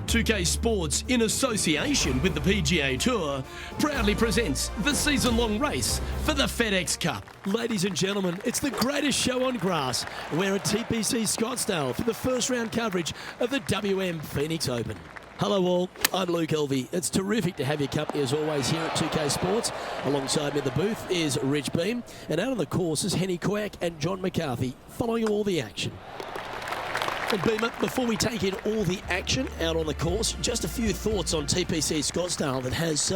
2K Sports, in association with the PGA Tour, proudly presents the season-long race for the FedEx Cup. Ladies and gentlemen, it's the greatest show on grass. We're at TPC Scottsdale for the first round coverage of the WM Phoenix Open. Hello all, I'm Luke Elvey. It's terrific to have your company as always here at 2K Sports. Alongside me in the booth is Rich Beam, and out on the course is Henny Quack and John McCarthy following all the action. And Beamer, before we take in all the action out on the course, just a few thoughts on TPC Scottsdale that has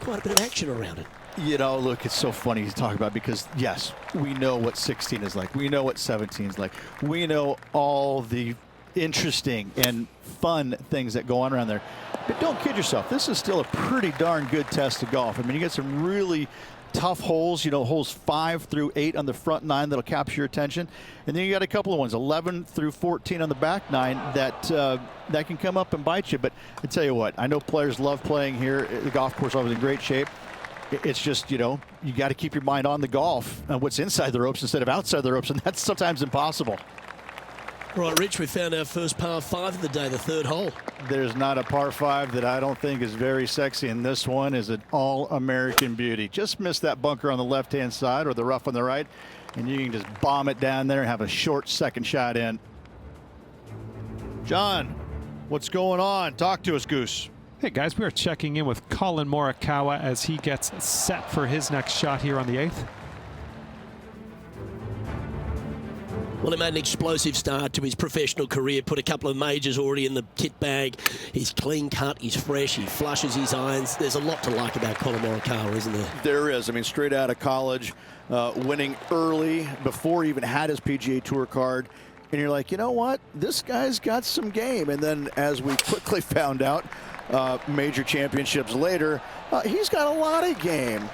quite a bit of action around it. You know, look, it's so funny to talk about because, yes, we know what 16 is like. We know what 17 is like. We know all the interesting and fun things that go on around there. But don't kid yourself. This is still a pretty darn good test of golf. I mean, you get some really tough holes, you know, holes 5 through 8 on the front 9 that'll capture your attention. And then you got a couple of ones, 11 through 14 on the back 9 that that can come up and bite you. But I tell you what, I know players love playing here. The golf course is always in great shape. It's just, you know, you got to keep your mind on the golf and what's inside the ropes instead of outside the ropes, and that's sometimes impossible. Right, Rich, we found our first par 5 of the day, the third hole. There's not a par 5 that I don't think is very sexy, and this one is an all-American beauty. Just miss that bunker on the left-hand side or the rough on the right, and you can just bomb it down there and have a short second shot in. John, what's going on? Talk to us, Goose. Hey guys, we are checking in with Colin Morikawa as he gets set for his next shot here on the 8th. Well, he made an explosive start to his professional career, put a couple of majors already in the kit bag. He's clean cut, he's fresh, he flushes his irons. There's a lot to like about Colin Morikawa, isn't there? There is. I mean, straight out of college, winning early before he even had his PGA Tour card. And you're like, you know what? This guy's got some game. And then as we quickly found out, major championships later, he's got a lot of game.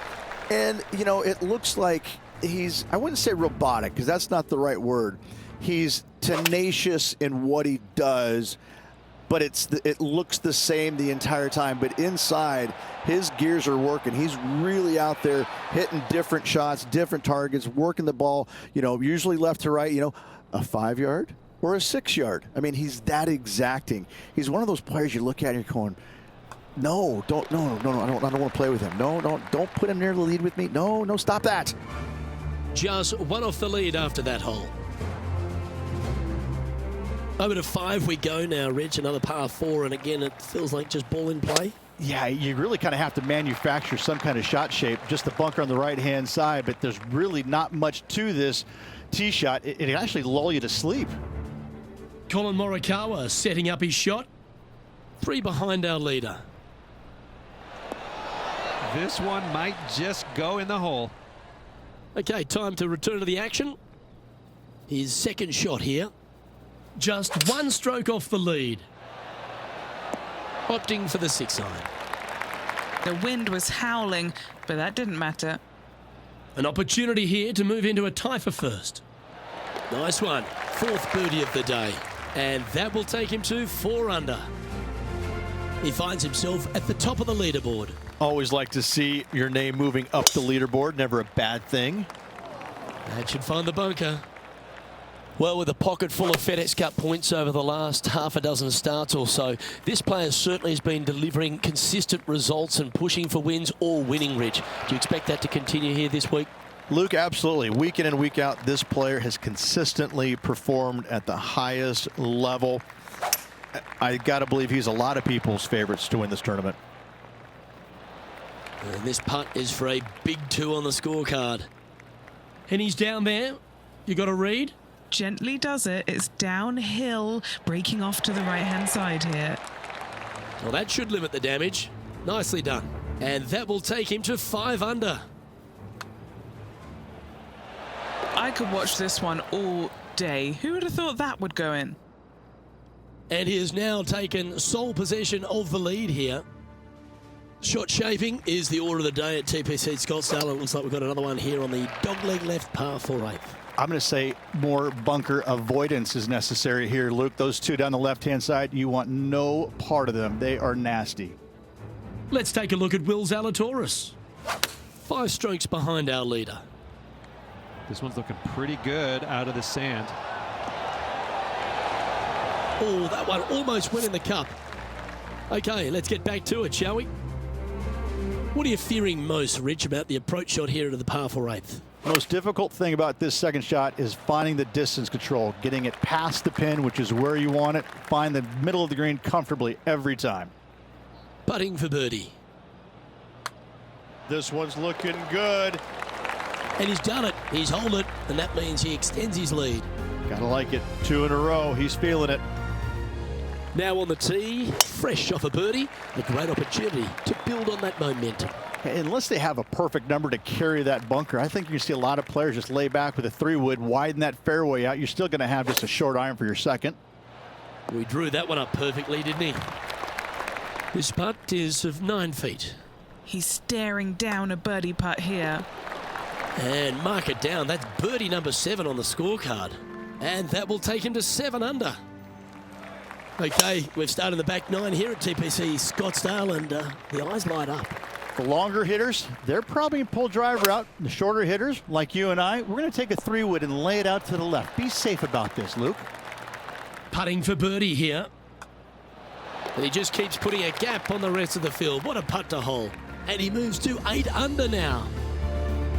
And, you know, it looks like he's, I wouldn't say robotic because that's not the right word. He's tenacious in what he does, but it looks the same the entire time. But inside, his gears are working. He's really out there hitting different shots, different targets, working the ball, you know, usually left to right, you know, a 5-yard or a 6-yard. I mean, he's that exacting. He's one of those players you look at and you're going, no, I don't want to play with him. No, don't put him near the lead with me. No, stop that. Just one off the lead after that hole. Over to 5 we go now, Rich. Another par 4, and again, it feels like just ball in play. Yeah, you really kind of have to manufacture some kind of shot shape. Just the bunker on the right-hand side, but there's really not much to this tee shot. It actually lull you to sleep. Colin Morikawa setting up his shot. 3 behind our leader. This one might just go in the hole. Okay, time to return to the action. His second shot here. Just 1 stroke off the lead. Opting for the 6-iron. The wind was howling, but that didn't matter. An opportunity here to move into a tie for first. Nice one. 4th birdie of the day. And that will take him to 4 under. He finds himself at the top of the leaderboard. Always like to see your name moving up the leaderboard. Never a bad thing. That should find the bunker. Well, with a pocket full of FedEx Cup points over the last half a dozen starts or so, this player certainly has been delivering consistent results and pushing for wins or winning, Rich. Do you expect that to continue here this week? Luke, absolutely. Week in and week out, this player has consistently performed at the highest level. I got to believe he's a lot of people's favorites to win this tournament. And this putt is for a big 2 on the scorecard. And he's down there. You got a read? Gently does it. It's downhill, breaking off to the right-hand side here. Well, that should limit the damage. Nicely done. And that will take him to 5 under. I could watch this one all day. Who would have thought that would go in? And he has now taken sole possession of the lead here. Shot shaping is the order of the day at TPC Scottsdale. It looks like we've got another one here on the dogleg left par 4/8. I'm going to say more bunker avoidance is necessary here, Luke. Those 2 down the left-hand side, you want no part of them. They are nasty. Let's take a look at Will Zalatoris. 5 strokes behind our leader. This one's looking pretty good out of the sand. Oh, that one almost went in the cup. Okay, let's get back to it, shall we? What are you fearing most, Rich, about the approach shot here to the par 4/8? Most difficult thing about this second shot is finding the distance control, getting it past the pin, which is where you want it. Find the middle of the green comfortably every time. Putting for birdie. This one's looking good. And he's done it. He's held it, and that means he extends his lead. Gotta like it. 2 in a row. He's feeling it. Now on the tee, fresh off a birdie, a great opportunity to build on that momentum. Unless they have a perfect number to carry that bunker, I think you see a lot of players just lay back with a 3-wood, widen that fairway out. You're still going to have just a short iron for your second. We drew that one up perfectly, didn't he? This putt is of 9 feet. He's staring down a birdie putt here. And mark it down. That's birdie number 7 on the scorecard. And that will take him to 7 under. Okay, we've started the back 9 here at TPC Scottsdale, and the eyes light up. The longer hitters, they're probably going to pull driver out. The shorter hitters, like you and I, we're going to take a 3-wood and lay it out to the left. Be safe about this, Luke. Putting for birdie here. And he just keeps putting a gap on the rest of the field. What a putt to hole. And he moves to 8 under now.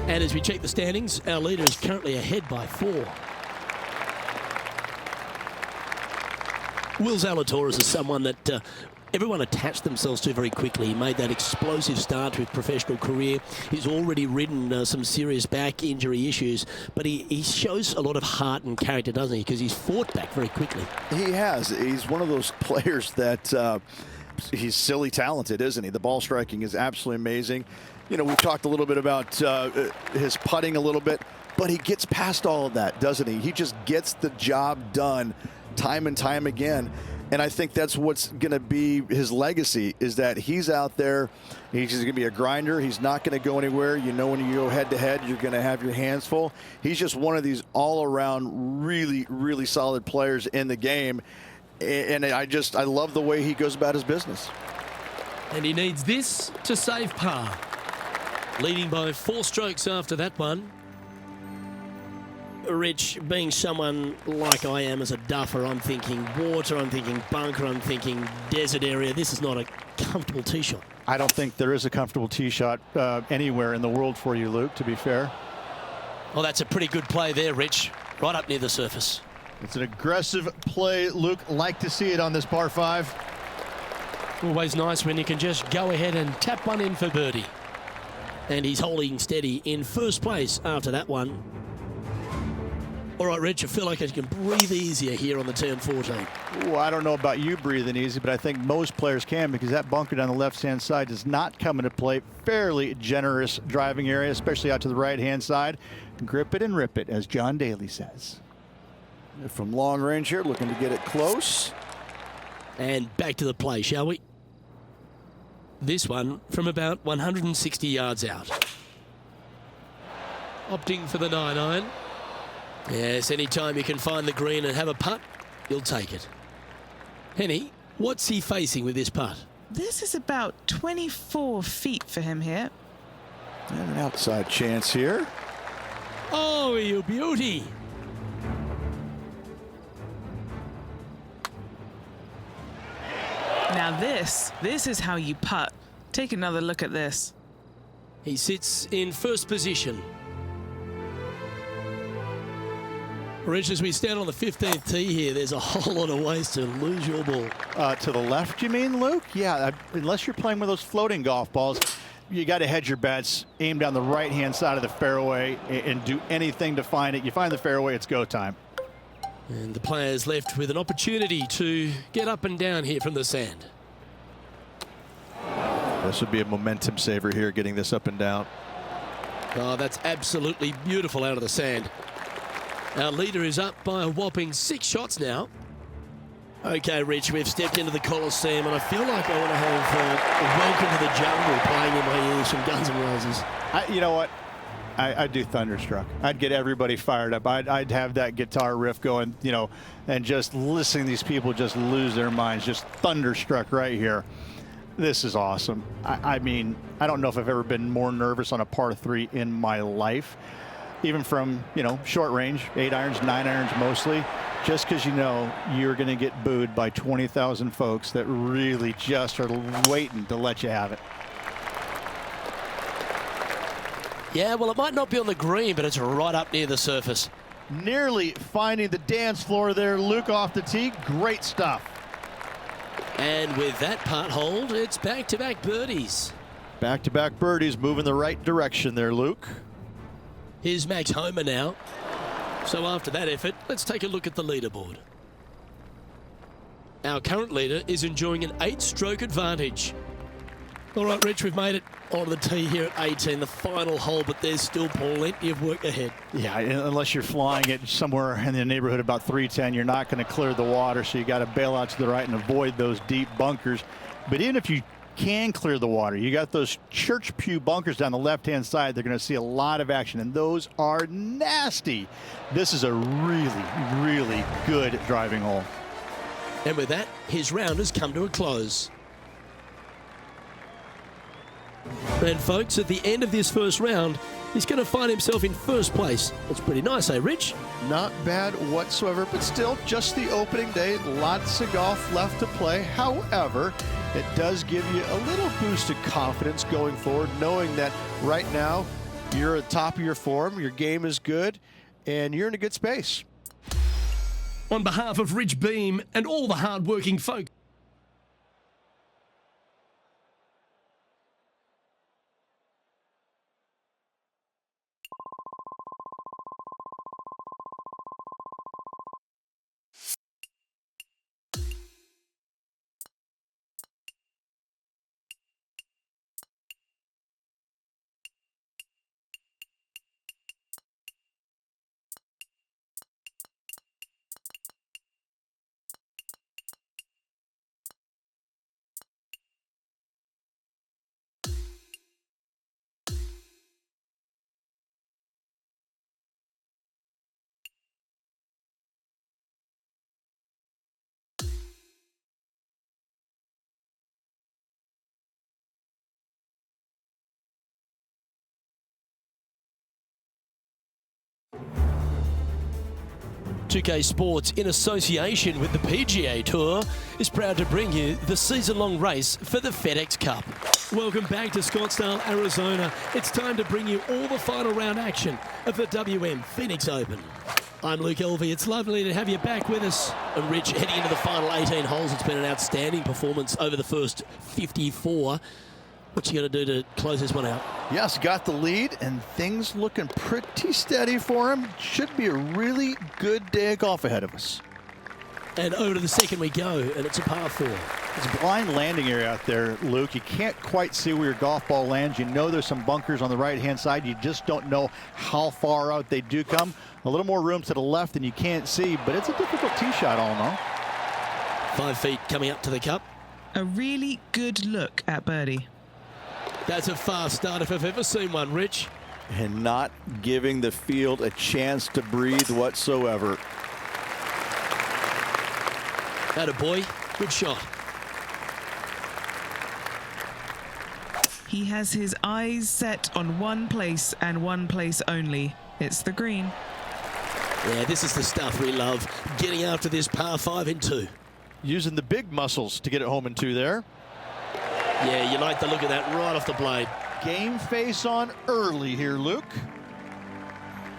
And as we check the standings, our leader is currently ahead by 4. Will Zalatoris is someone that everyone attached themselves to very quickly. He made that explosive start to his professional career. He's already ridden some serious back injury issues, but he shows a lot of heart and character, doesn't he? Because he's fought back very quickly. He has. He's one of those players that he's silly talented, isn't he? The ball striking is absolutely amazing. You know, we've talked a little bit about his putting a little bit, but he gets past all of that, doesn't he? He just gets the job done time and time again. And I think that's what's going to be his legacy, is that he's out there. He's going to be a grinder. He's not going to go anywhere. You know, when you go head to head, you're going to have your hands full. He's just one of these all around really, really solid players in the game. And I love the way he goes about his business. And he needs this to save par. Leading by 4 strokes after that one. Rich, being someone like I am as a duffer, I'm thinking water, I'm thinking bunker, I'm thinking desert area. This is not a comfortable tee shot. I don't think there is a comfortable tee shot anywhere in the world for you, Luke, to be fair. Well, that's a pretty good play there, Rich. Right up near the surface. It's an aggressive play, Luke. Like to see it on this par 5. Always nice when you can just go ahead and tap one in for birdie. And he's holding steady in first place after that one. All right, Rich, I feel like I can breathe easier here on the turn 14. Well, I don't know about you breathing easy, but I think most players can, because that bunker down the left-hand side does not come into play. Fairly generous driving area, especially out to the right-hand side. Grip it and rip it, as John Daly says. From long range here, looking to get it close. And back to the play, shall we? This one from about 160 yards out. Opting for the 9-iron. Yes, anytime you can find the green and have a putt, you'll take it. Henny, what's he facing with this putt? This is about 24 feet for him here. And an outside chance here. Oh, you beauty. Now this is how you putt. Take another look at this. He sits in first position. Rich, as we stand on the 15th tee here, there's a whole lot of ways to lose your ball. To the left, you mean, Luke? Yeah, unless you're playing with those floating golf balls, you got to hedge your bets, aim down the right-hand side of the fairway, and do anything to find it. You find the fairway, it's go time. And the player's left with an opportunity to get up and down here from the sand. This would be a momentum saver here, getting this up and down. Oh, that's absolutely beautiful out of the sand. Our leader is up by a whopping 6 shots now. Okay, Rich, we've stepped into the Coliseum, and I feel like I want to have Welcome to the Jungle playing in my ears from Guns N' Roses. You know what? I'd do Thunderstruck. I'd get everybody fired up. I'd have that guitar riff going, you know, and just listening to these people just lose their minds. Just Thunderstruck right here. This is awesome. I mean, I don't know if I've ever been more nervous on a par 3 in my life. Even from, you know, short range, 8 irons, 9 irons mostly. just because you know you're going to get booed by 20,000 folks that really just are waiting to let you have it. Yeah, well, it might not be on the green, but it's right up near the surface. Nearly finding the dance floor there, Luke off the tee. Great stuff. And with that putt hold, it's back-to-back birdies. Back-to-back birdies, moving the right direction there, Luke. Here's Max Homer now. So after that effort, let's take a look at the leaderboard. Our current leader is enjoying an 8-stroke advantage. All right, Rich, we've made it on the tee here at 18, the final hole, but there's still plenty of work ahead. Yeah, unless you're flying it somewhere in the neighborhood about 310, you're not going to clear the water, so you got to bail out to the right and avoid those deep bunkers. But even if you can clear the water, you got those church pew bunkers down the left-hand side. They're going to see a lot of action, and those are nasty. This is a really, really good driving hole. And with that, his round has come to a close. And folks, at the end of this first round, he's going to find himself in first place. That's pretty nice, eh, Rich? Not bad whatsoever, but still just the opening day. Lots of golf left to play. However, it does give you a little boost of confidence going forward, knowing that right now you're at the top of your form, your game is good, and you're in a good space. On behalf of Rich Beam and all the hard-working folks, PGA Sports, in association with the PGA Tour, is proud to bring you the season-long race for the FedEx Cup. Welcome back to Scottsdale, Arizona. It's time to bring you all the final round action of the WM Phoenix Open. I'm Luke Elvey. It's lovely to have you back with us. And Rich, heading into the final 18 holes, it's been an outstanding performance over the first 54. What you got to do to close this one out? Yes, got the lead, and things looking pretty steady for him. Should be a really good day of golf ahead of us. And over to the second we go, and it's a par 4. It's a blind landing area out there, Luke. You can't quite see where your golf ball lands. You know there's some bunkers on the right-hand side. You just don't know how far out they do come. A little more room to the left than you can't see, but it's a difficult tee shot all in all. 5 feet coming up to the cup. A really good look at birdie. That's a fast start if I've ever seen one, Rich. And not giving the field a chance to breathe whatsoever. Attaboy, good shot. He has his eyes set on one place and one place only. It's the green. Yeah, this is the stuff we love. Getting after this par 5 in 2. Using the big muscles to get it home in 2 there. Yeah, you like the look of that right off the blade. Game face on early here, Luke.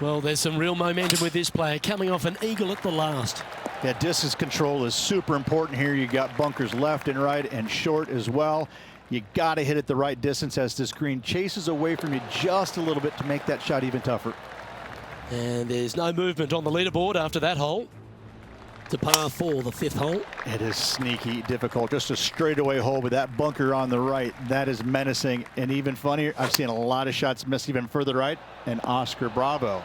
Well, there's some real momentum with this player, coming off an eagle at the last. Yeah, distance control is super important here. You got bunkers left and right and short as well. You got to hit it the right distance as this green chases away from you just a little bit to make that shot even tougher. And there's no movement on the leaderboard after that hole. To par 4, the 5th hole. It is sneaky difficult. Just a straightaway hole with that bunker on the right. That is menacing. And even funnier, I've seen a lot of shots miss even further right. And Oscar Bravo.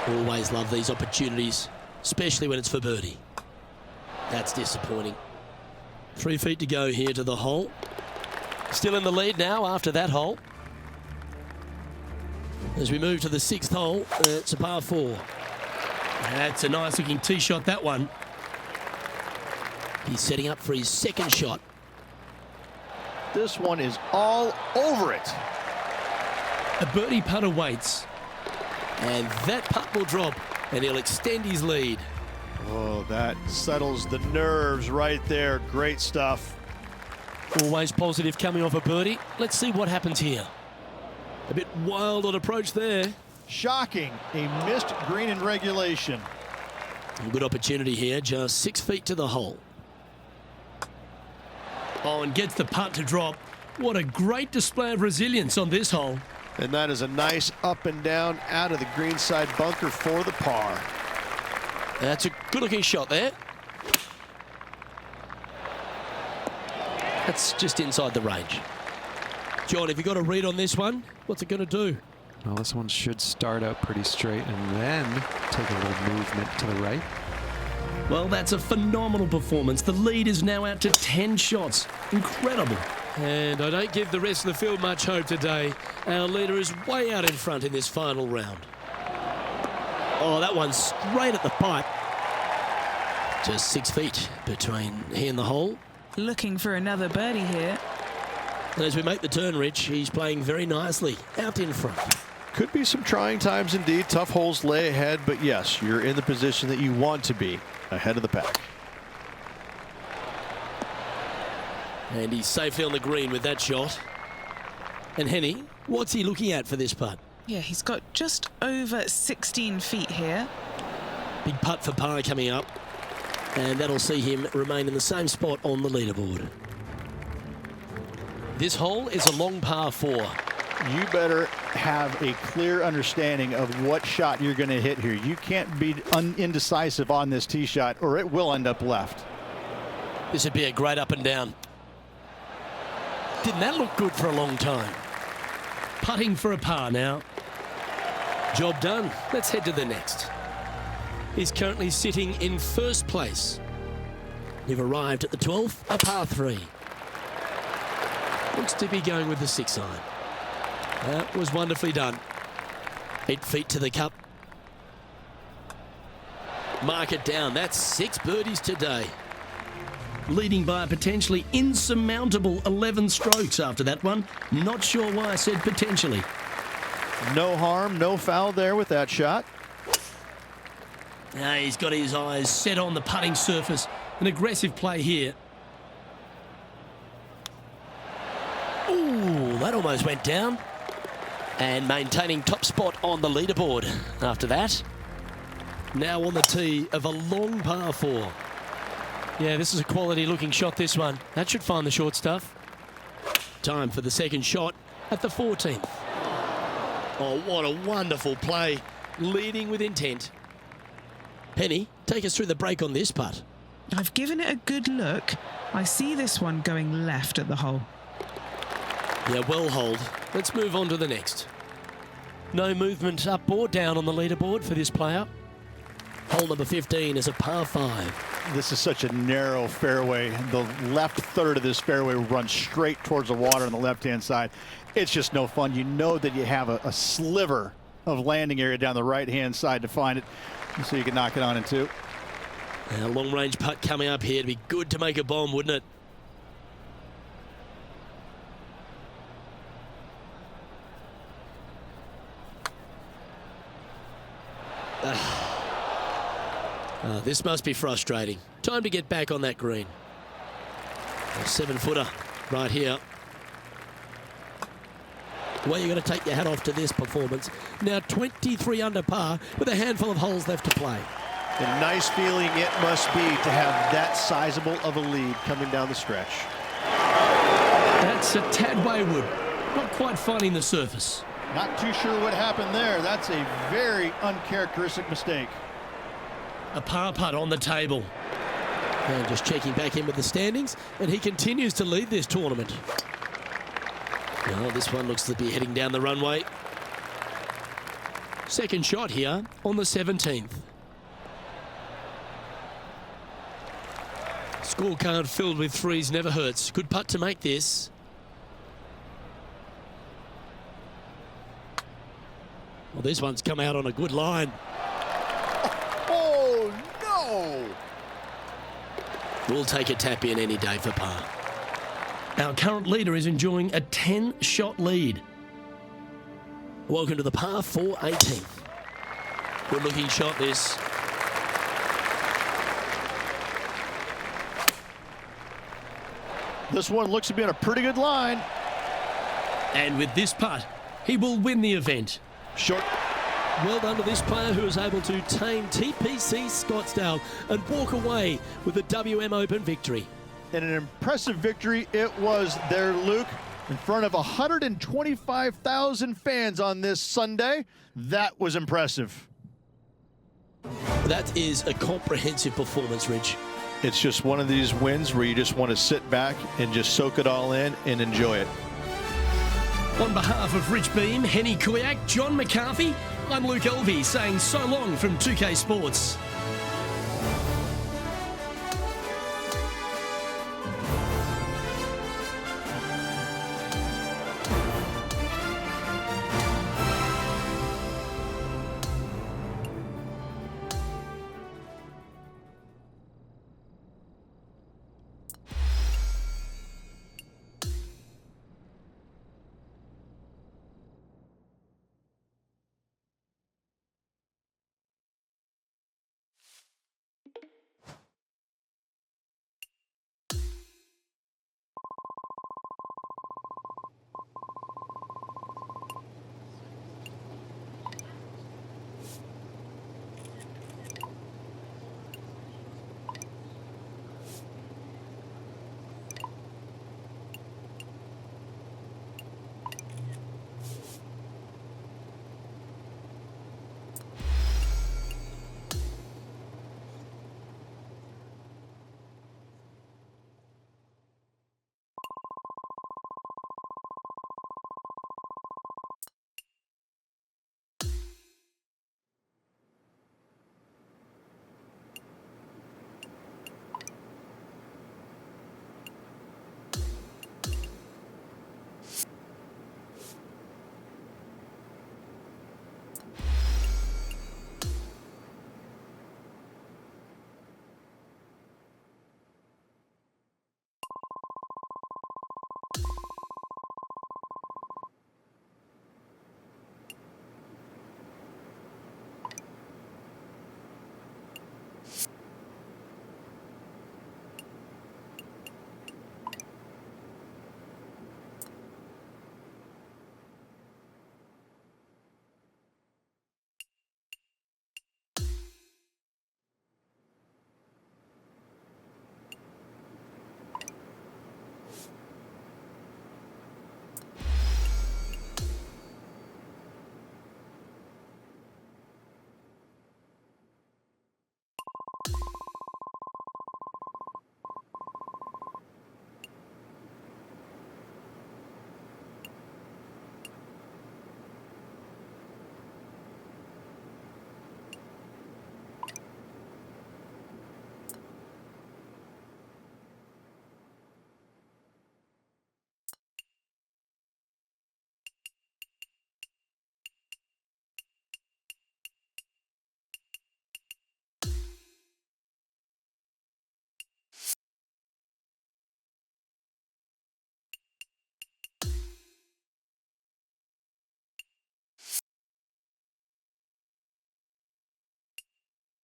Always love these opportunities, especially when it's for birdie. That's disappointing. 3 feet to go here to the hole. Still in the lead now after that hole. As we move to the 6th hole, it's a par 4. That's a nice looking tee shot, that one. He's setting up for his second shot. This one is all over it. A birdie putt awaits. And that putt will drop, and he'll extend his lead. Oh, that settles the nerves right there. Great stuff. Always positive coming off a birdie. Let's see what happens here. A bit wild on approach there. Shocking. A missed green in regulation. A good opportunity here, just 6 feet to the hole. Oh, and gets the putt to drop. What a great display of resilience on this hole. And that is a nice up and down out of the greenside bunker for the par. That's a good-looking shot there. That's just inside the range. John, have you got a read on this one? What's it going to do? Well, this one should start out pretty straight and then take a little movement to the right. Well, that's a phenomenal performance. The lead is now out to 10 shots. Incredible. And I don't give the rest of the field much hope today. Our leader is way out in front in this final round. Oh, that one's straight at the pipe. Just 6 feet between he and the hole. Looking for another birdie here. And as we make the turn, Rich, he's playing very nicely out in front. Could be some trying times indeed. Tough holes lay ahead, but yes, you're in the position that you want to be, ahead of the pack. And he's safely on the green with that shot. And Henny, what's he looking at for this putt? Yeah, he's got just over 16 feet here. Big putt for par coming up. And that'll see him remain in the same spot on the leaderboard. This hole is a long par 4. You better have a clear understanding of what shot you're going to hit here. You can't be indecisive on this tee shot or it will end up left. This would be a great up and down. Didn't that look good for a long time? Putting for a par now. Job done. Let's head to the next. He's currently sitting in first place. You've arrived at the 12th, a par 3. Looks to be going with the 6 iron. That was wonderfully done. 8 feet to the cup. Mark it down. That's 6 birdies today. Leading by a potentially insurmountable 11 strokes after that one. Not sure why I said potentially. No harm, no foul there with that shot. Now he's got his eyes set on the putting surface. An aggressive play here. Ooh, that almost went down. And maintaining top spot on the leaderboard after that. Now on the tee of a long par 4. Yeah, this is a quality looking shot, this one. That should find the short stuff. Time for the second shot at the 14th. Oh, what a wonderful play. Leading with intent. Penny, take us through the break on this putt. I've given it a good look. I see this one going left at the hole. Yeah, well hold. Let's move on to the next. No movement up or down on the leaderboard for this player. Hole number 15 is a par 5. This is such a narrow fairway. The left third of this fairway runs straight towards the water on the left-hand side. It's just no fun. You know that you have a sliver of landing area down the right-hand side to find it, so you can knock it on in 2. A long-range putt coming up here. It'd be good to make a bomb, wouldn't it? This must be frustrating. Time to get back on that green. A 7-footer right here. Well, you've got to take your hat off to this performance. Now 23 under par with a handful of holes left to play. A nice feeling it must be to have that sizable of a lead coming down the stretch. That's a tad wayward. Not quite finding the surface. Not too sure what happened there. That's a very uncharacteristic mistake. A par putt on the table. And just checking back in with the standings, and he continues to lead this tournament. Well, this one looks to be heading down the runway. Second shot here on the 17th. Scorecard filled with 3s never hurts. Good putt to make this. Well, this one's come out on a good line. Oh, no! We'll take a tap in any day for par. Our current leader is enjoying a 10-shot lead. Welcome to the par 4 18th. Good looking shot this. This one looks to be on a pretty good line. And with this putt, he will win the event. Short. Well done to this player who was able to tame TPC Scottsdale and walk away with a WM Open victory. And an impressive victory it was there, Luke, in front of 125,000 fans on this Sunday. That was impressive. That is a comprehensive performance, Rich. It's just one of these wins where you just want to sit back and just soak it all in and enjoy it. On behalf of Rich Beam, Henny Kuyak, John McCarthy, I'm Luke Elvey saying so long from 2K Sports.